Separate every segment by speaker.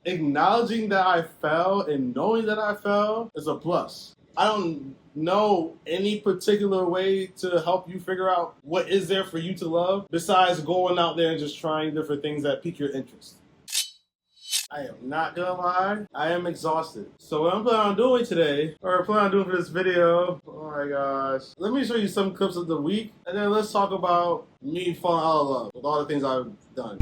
Speaker 1: acknowledging that I fell and knowing that I fell is a plus. I don't know any particular way to help you figure out what is there for you to love besides going out there and just trying different things that pique your interest. I am not gonna lie, I am exhausted. So what I'm planning on doing today, or planning on doing for this video, oh my gosh. Let me show you some clips of the week, and then let's talk about me falling out of love with all the things I've done.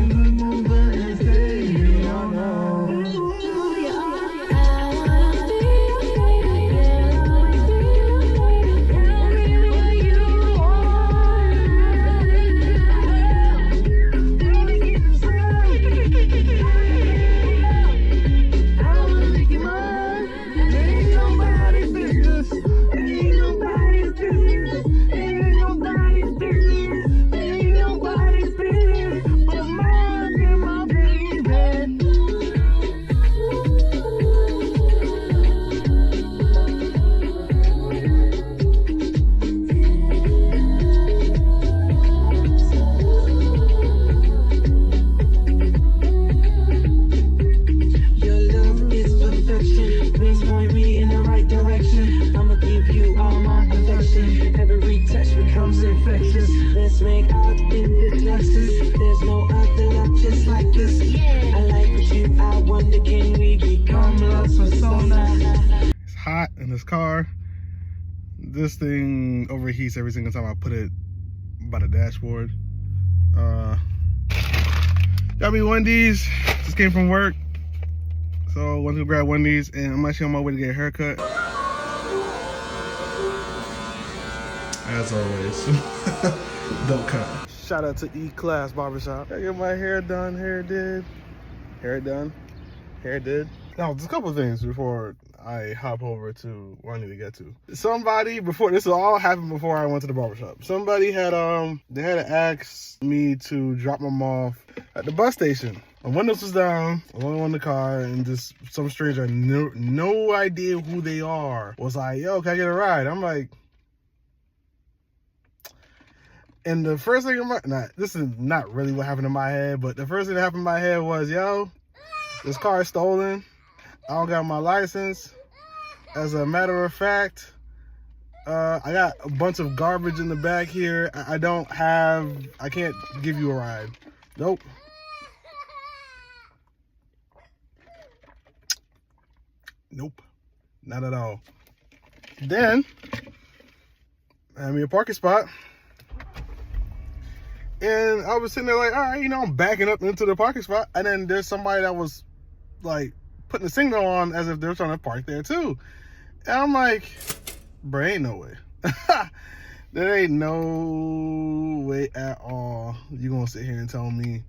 Speaker 1: Hot in this car. This thing overheats every single time I put it by the dashboard. Got me Wendy's. Just came from work, so went to grab Wendy's, and I'm actually on my way to get a haircut. As always, don't cut. Shout out to E-Class Barbershop. I get my hair done, hair did. Hair done, hair did. Now, there's a couple of things before I hop over to where I need to get to. Somebody, before this all happened before I went to the barbershop. Somebody had they had asked me to drop them off at the bus station. My windows was down, alone on the car, and just some stranger, no idea who they are, was like, yo, can I get a ride? I'm like, and the first thing this is not really what happened in my head, but the first thing that happened in my head was, yo, this car is stolen. I don't got my license. As a matter of fact, I got a bunch of garbage in the back here. I can't give you a ride. Nope. Nope. Not at all. Then, I had me a parking spot. And I was sitting there like, all right, I'm backing up into the parking spot. And then there's somebody that was like putting the signal on as if they were trying to park there too. And I'm like, bro, ain't no way. There ain't no way at all you gonna sit here and tell me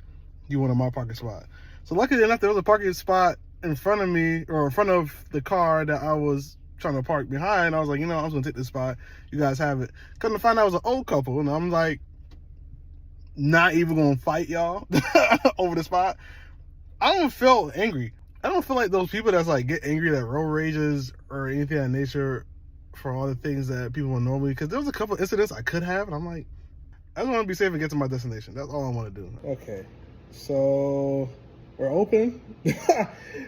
Speaker 1: you wanted my parking spot. So luckily enough, there was a parking spot in front of me, or in front of the car that I was trying to park behind. I was like, I'm just gonna take this spot. You guys have it. Come to find out it was an old couple, and I'm like, not even gonna fight y'all over the spot. I don't feel angry. I don't feel like those people that's like get angry that road rages or anything of that nature for all the things that people would normally, because there was a couple of incidents I could have, and I'm like, I just want to be safe and get to my destination. That's all I want to do. Okay, so we're open.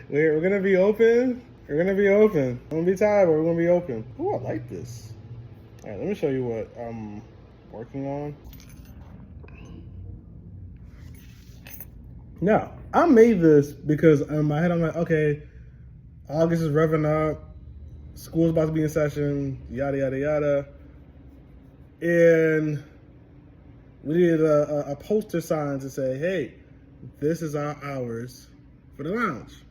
Speaker 1: we're gonna be open. We're gonna be open. I'm gonna be tired, but we're gonna be open. Oh, I like this. All right, let me show you what I'm working on. Now, I made this because in my head I'm like, okay, August is revving up, school's about to be in session, yada, yada, yada. And we needed a poster sign to say, hey, this is our hours for the lounge.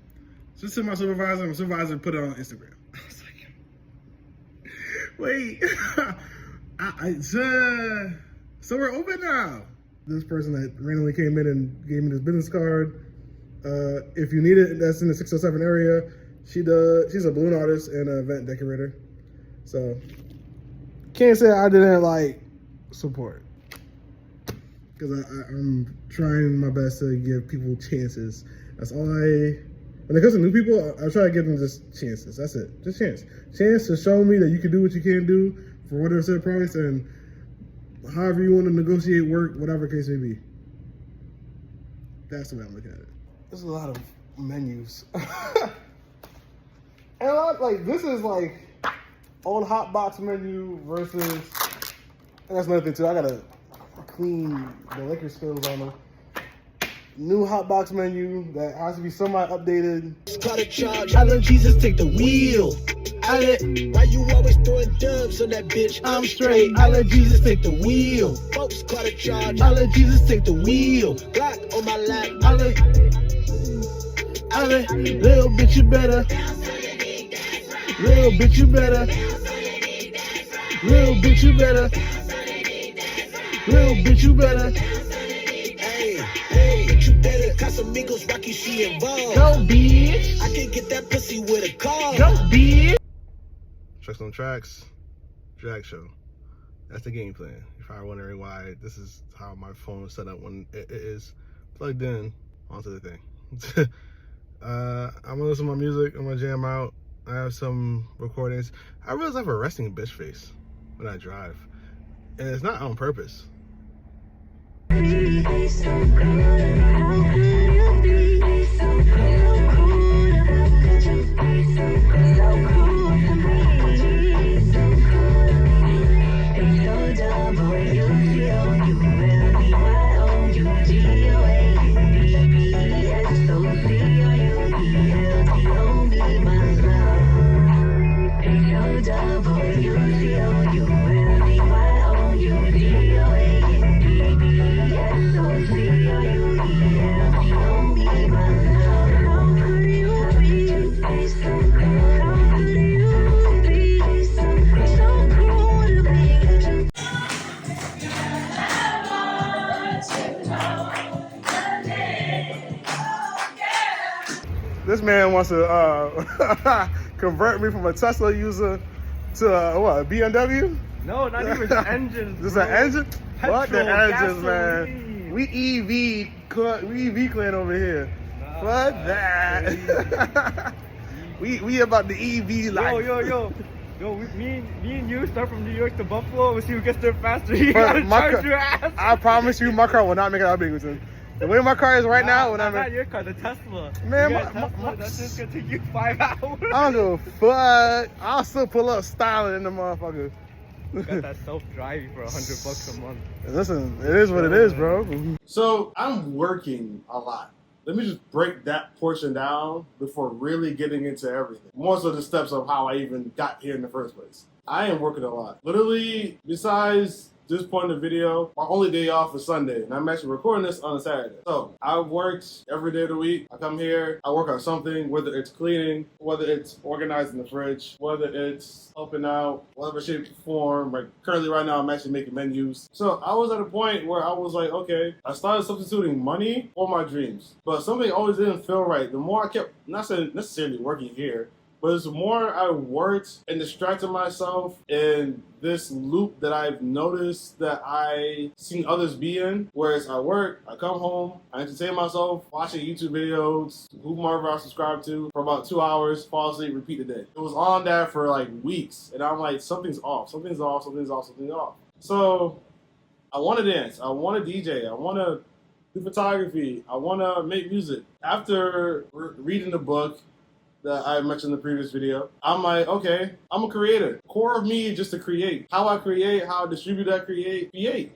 Speaker 1: So this is my supervisor put it on Instagram. I was like, wait, so we're open now. This person that randomly came in and gave me this business card. If you need it, that's in the 607 area. She's a balloon artist and an event decorator. So can't say I didn't like support, because I'm trying my best to give people chances. That's all when it comes to new people, I try to give them just chances. That's it, just chance to show me that you can do what you can do for whatever set price, and however you want to negotiate work, whatever case may be. That's the way I'm looking at it. There's a lot of menus. And a lot, like, this is like old hot box menu versus, and that's another thing too. I gotta clean the liquor spills on them. New hot box menu that has to be somewhat updated.
Speaker 2: I let Jesus take the wheel. I let, why you always throwing dubs on that bitch? I'm straight. I let Jesus take the wheel. Folks caught a charge. I let Jesus take the wheel. Black on my lap. I let, little bitch you better. Little bitch you better. Little bitch you better. Little bitch you better. Hey, bitch you better. Casamigos, Rocky, she involved. Go, bitch. I can get that pussy with a car. Go, bitch.
Speaker 1: Tracks on Tracks, drag show. That's the game plan. If you're wondering why this is how my phone is set up when it is plugged in onto the thing. I'm gonna listen to my music. I'm gonna jam out. I have some recordings. I realize I have a resting bitch face when I drive, and it's not on purpose. This man wants to convert me from a Tesla user to what, a BMW?
Speaker 3: No, not even the engines.
Speaker 1: This is an engine? What the engines,
Speaker 3: gasoline.
Speaker 1: man? We EV clan over here. What that? we about the EV life.
Speaker 3: Yo, me and you start from New York to Buffalo. We'll see who gets there faster. You gotta charge your ass.
Speaker 1: I promise you, my car will not make it out of Binghamton. The way my car is right now, when
Speaker 3: not your car, the Tesla.
Speaker 1: Man,
Speaker 3: that's just gonna take you 5 hours.
Speaker 1: I don't give a fuck. I'll still pull up styling in the motherfucker.
Speaker 3: You got that self-driving for $100 a month.
Speaker 1: Listen, it is what it is, bro.
Speaker 4: So I'm working a lot. Let me just break that portion down before really getting into everything. More so the steps of how I even got here in the first place. I am working a lot. Literally, besides this point in the video, my only day off is Sunday, and I'm actually recording this on a Saturday. So I've worked every day of the week. I come here, I work on something, whether it's cleaning, whether it's organizing the fridge, whether it's helping out, whatever shape or form. Like currently right now, I'm actually making menus. So I was at a point where I was like, okay, I started substituting money for my dreams, but something always didn't feel right. The more I kept, not necessarily working here, but as the more I worked and distracted myself in this loop that I've noticed that I seen others be in, whereas I work, I come home, I entertain myself, watching YouTube videos, whomever I subscribe to for about 2 hours, fall asleep, repeat the day. It was on that for like weeks, and I'm like, something's off. So I want to dance, I want to DJ, I want to do photography, I want to make music. After reading the book that I mentioned in the previous video, I'm like, okay, I'm a creator. Core of me is just to create. How I create, how I distribute that create.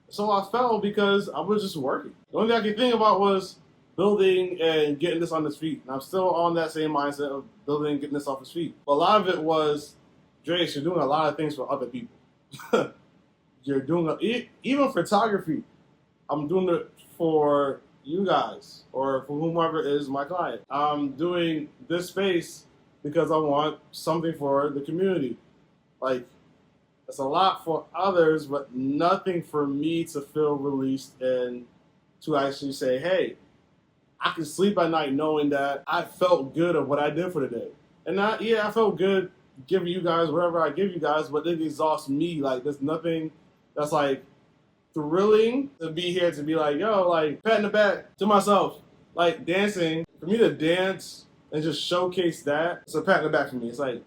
Speaker 4: So I fell because I was just working. The only thing I could think about was building and getting this on its feet. And I'm still on that same mindset of building and getting this off its feet. But a lot of it was, Dreas, you're doing a lot of things for other people. You're doing, even photography, I'm doing it for you guys or for whomever is my client. I'm doing this space because I want something for the community. Like, it's a lot for others, but nothing for me to feel released and to actually say, hey, I can sleep at night knowing that I felt good of what I did for the day. And I felt good giving you guys whatever I give you guys, but it exhausts me. Like, there's nothing that's like thrilling to be here to be like, yo, like patting the back to myself, like dancing. For me to dance and just showcase that, it's a pat in the back for me. It's like,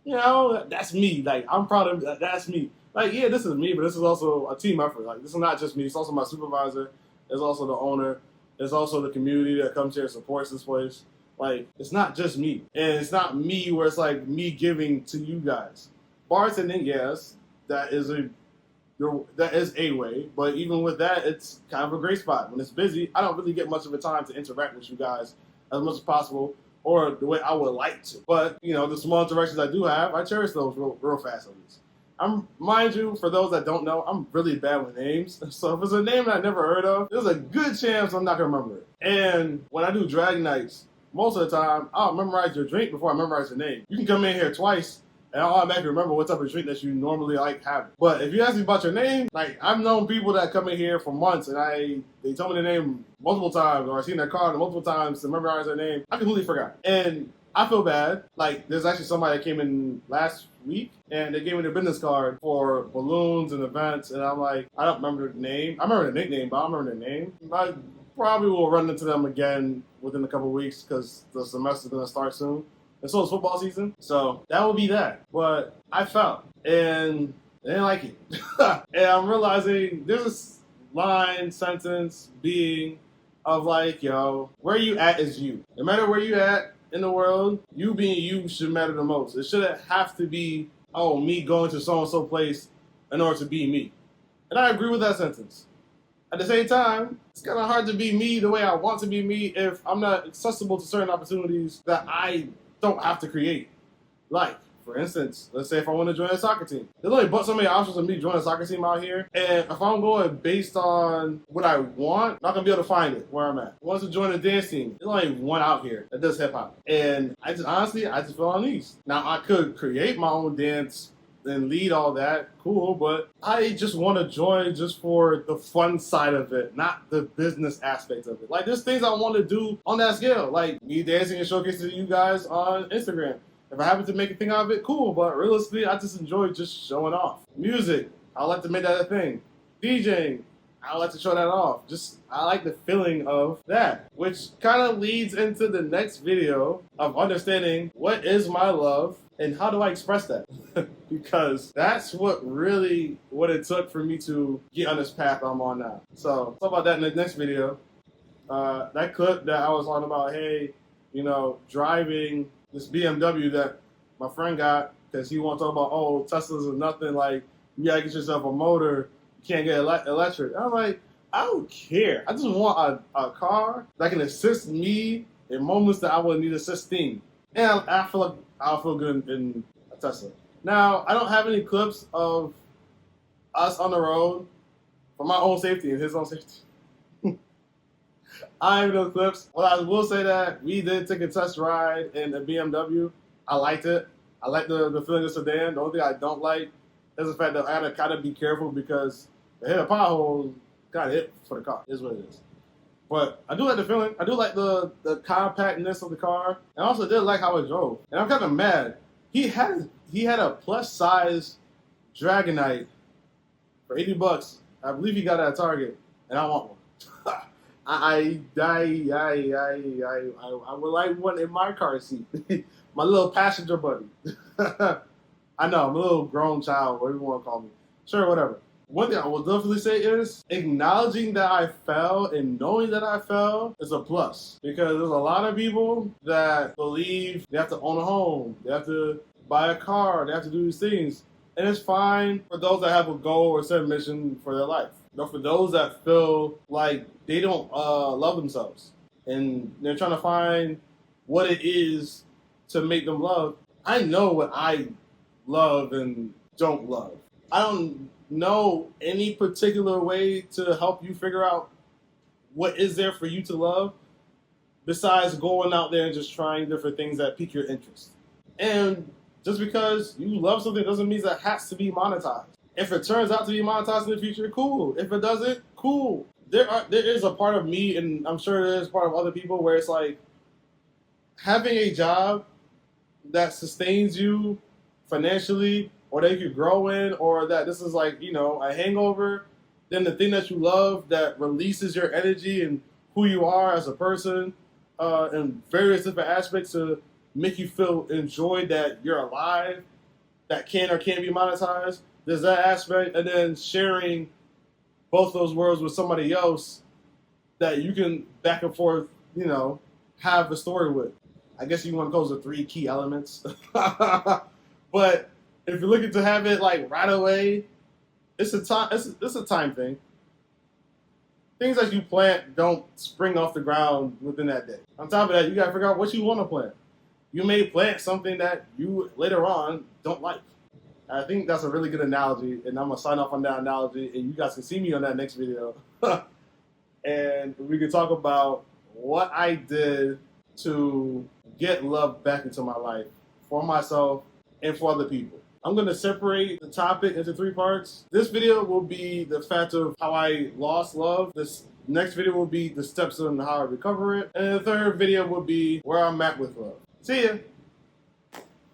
Speaker 4: you know, that's me. Like, I'm proud of that. That's me. Like, yeah, this is me, but this is also a team effort. Like, this is not just me. It's also my supervisor. It's also the owner. It's also the community that comes here and supports this place. Like, it's not just me. And it's not me where it's like me giving to you guys. Bartending, yes, that is a way. But even with that, it's kind of a great spot. When it's busy, I don't really get much of a time to interact with you guys as much as possible, or the way I would like to. But, you know, the small interactions I do have, I cherish those real fast at least. Mind you, for those that don't know, I'm really bad with names. So if it's a name that I never heard of, there's a good chance I'm not going to remember it. And when I do drag nights, most of the time, I'll memorize your drink before I memorize your name. You can come in here twice, and I'll automatically remember what type of drink that you normally like having. But if you ask me about your name, like, I've known people that come in here for months, and they tell me their name multiple times, or I've seen their card multiple times to memorize their name. I completely forgot. And I feel bad. Like, there's actually somebody that came in last week, and they gave me their business card for balloons and events, and I'm like, I don't remember the name. I remember the nickname, but I don't remember their name. I probably will run into them again within a couple of weeks because the semester's going to start soon. And so it's football season. So that will be that. But I felt, and they didn't like it. And I'm realizing there's this line, sentence, being of like, yo, where you at is you. No matter where you at in the world, you being you should matter the most. It shouldn't have to be, oh, me going to so-and-so place in order to be me. And I agree with that sentence. At the same time, it's kind of hard to be me the way I want to be me if I'm not accessible to certain opportunities that I don't have to create. Like, for instance, let's say if I want to join a soccer team. There's only but so many options of me joining a soccer team out here. And if I'm going based on what I want, I'm not going to be able to find it where I'm at. I want to join a dance team. There's only one out here that does hip-hop. And I just feel uneasy. Now, I could create my own dance and lead all that, cool, but I just want to join just for the fun side of it, not the business aspect of it. Like, there's things I want to do on that scale, like me dancing and showcasing to you guys on Instagram. If I happen to make a thing out of it, cool, but realistically, I just enjoy just showing off. Music, I like to make that a thing. DJing, I like to show that off. I like the feeling of that, which kind of leads into the next video of understanding what is my love and how do I express that? Because that's what it took for me to get on this path I'm on now. So, talk about that in the next video. That clip that I was on about, hey, you know, driving this BMW that my friend got, because he wants to talk about, oh, Teslas are nothing, like, you gotta get yourself a motor, you can't get electric. I'm like, I don't care. I just want a car that can assist me in moments that I would need assisting. And I feel like I'll feel good in a Tesla. Now, I don't have any clips of us on the road for my own safety and his own safety. I have no clips. Well, I will say that we did take a test ride in a BMW. I liked it. I like the feeling of sedan. The only thing I don't like is the fact that I gotta kind of be careful because the hit a pothole, got hit for the car. Is what it is. But I do like the feeling. I do like the compactness of the car. And I also did like how it drove. And I'm kind of mad. He had a plus size Dragonite for $80. I believe he got it at Target, and I want one. I would like one in my car seat. My little passenger buddy. I know, I'm a little grown child, whatever you want to call me. Sure, whatever. One thing I will definitely say is acknowledging that I fell and knowing that I fell is a plus. Because there's a lot of people that believe they have to own a home, they have to buy a car, they have to do these things. And it's fine for those that have a goal or set mission for their life. But for those that feel like they don't love themselves and they're trying to find what it is to make them love, I know what I love and don't love. I don't know any particular way to help you figure out what is there for you to love besides going out there and just trying different things that pique your interest. And just because you love something doesn't mean that it has to be monetized. If it turns out to be monetized in the future, cool. If it doesn't, cool. There is a part of me, and I'm sure there is part of other people, where it's like having a job that sustains you financially, or that you grow in, or that this is like, you know, a hangover, then the thing that you love that releases your energy and who you are as a person in various different aspects to make you feel enjoyed that you're alive, that can or can't be monetized. There's that aspect, and then sharing both those worlds with somebody else that you can back and forth, you know, have a story with. I guess you want to call those the 3 key elements. But if you're looking to have it like right away, it's a time thing. Things that you plant don't spring off the ground within that day. On top of that, you gotta figure out what you want to plant. You may plant something that you later on don't like. I think that's a really good analogy, and I'm gonna sign off on that analogy, and you guys can see me on that next video. And we can talk about what I did to get love back into my life for myself and for other people. I'm going to separate the topic into 3 parts. This video will be the fact of how I lost love. This next video will be the steps on how I recover it. And the third video will be where I'm at with love. See ya.